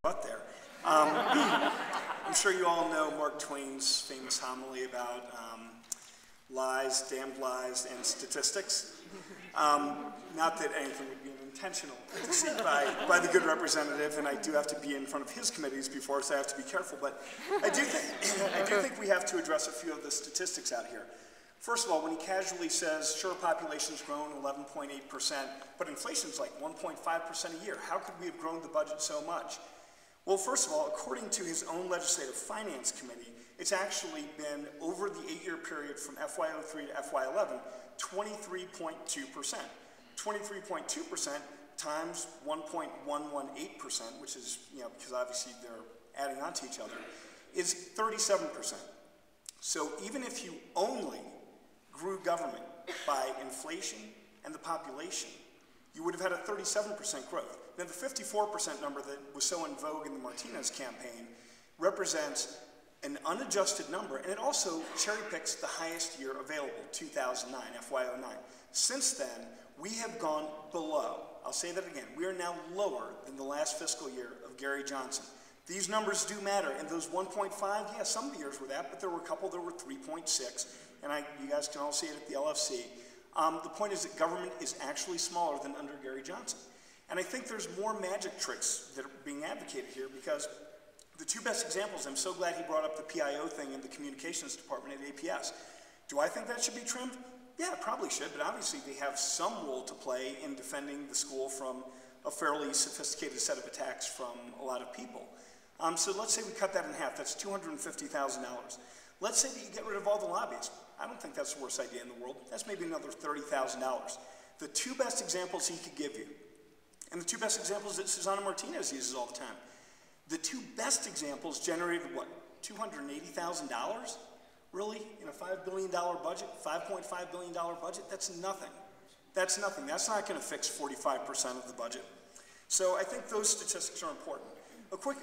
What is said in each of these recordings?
out there. I'm sure you all know Mark Twain's famous homily about lies, damned lies, and statistics. Not that anything would be intentional deceit by the good representative, and I do have to be in front of his committees before, so I have to be careful. But I do think we have to address a few of the statistics out here. First of all, when he casually says, sure, population's grown 11.8%, but inflation's like 1.5% a year. How could we have grown the budget so much? Well, first of all, according to his own legislative finance committee, it's actually been, over the 8-year period from FY03 to FY11, 23.2%. 23.2% times 1.118%, which is, because obviously they're adding on to each other, is 37%. So even if you only grew government by inflation and the population, you would have had a 37% growth. Now the 54% number that was so in vogue in the Martinez campaign represents an unadjusted number, and it also cherry picks the highest year available, 2009, FY09. Since then, we have gone below. I'll say that again. We are now lower than the last fiscal year of Gary Johnson. These numbers do matter, and those 1.5, yeah, some of the years were that, but there were a couple that were 3.6, and you guys can all see it at the LFC. The point is that government is actually smaller than under Gary Johnson. And I think there's more magic tricks that are being advocated here, because the two best examples, I'm so glad he brought up the PIO thing in the communications department at APS. Do I think that should be trimmed? Yeah, it probably should, but obviously they have some role to play in defending the school from a fairly sophisticated set of attacks from a lot of people. So let's say we cut that in half. That's $250,000. Let's say that you get rid of all the lobbyists. I don't think that's the worst idea in the world. That's maybe another $30,000. The two best examples he could give you, and the two best examples that Susana Martinez uses all the time, the two best examples generated what, $280,000? Really? In a $5 billion budget, $5.5 billion budget? That's nothing. That's nothing. That's not going to fix 45% of the budget. So I think those statistics are important. A quick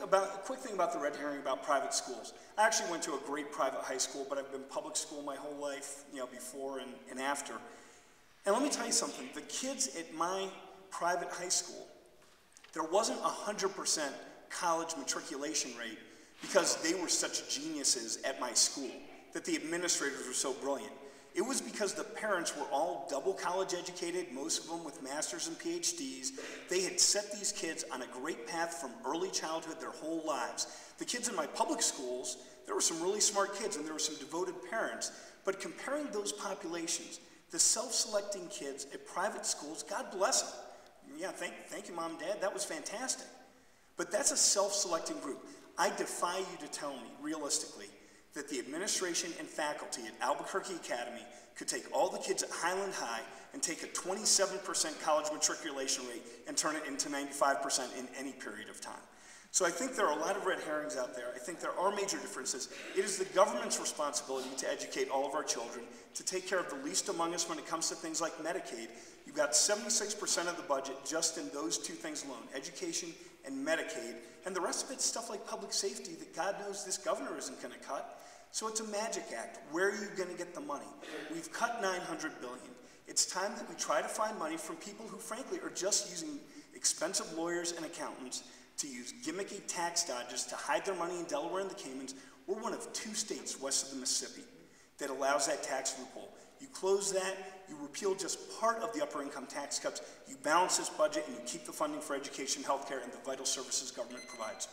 thing about the red herring about private schools. I actually went to a great private high school, but I've been public school my whole life, before and after. And let me tell you something. The kids at my private high school, there wasn't 100% college matriculation rate because they were such geniuses at my school, that the administrators were so brilliant. It was because the parents were all double college educated, most of them with masters and PhDs. They had set these kids on a great path from early childhood their whole lives. The kids in my public schools, there were some really smart kids and there were some devoted parents, but comparing those populations, the self-selecting kids at private schools, God bless them. Yeah, thank you, Mom and Dad, that was fantastic. But that's a self-selecting group. I defy you to tell me, realistically, that the administration and faculty at Albuquerque Academy could take all the kids at Highland High and take a 27% college matriculation rate and turn it into 95% in any period of time. So I think there are a lot of red herrings out there. I think there are major differences. It is the government's responsibility to educate all of our children, to take care of the least among us when it comes to things like Medicaid. You've got 76% of the budget just in those two things alone, education and Medicaid, and the rest of it's stuff like public safety that God knows this governor isn't going to cut. So it's a magic act. Where are you going to get the money? We've cut $900 billion. It's time that we try to find money from people who, frankly, are just using expensive lawyers and accountants to use gimmicky tax dodges to hide their money in Delaware and the Caymans. We're one of 2 states west of the Mississippi that allows that tax loophole. You close that, you repeal just part of the upper income tax cuts, you balance this budget, and you keep the funding for education, healthcare, and the vital services government provides.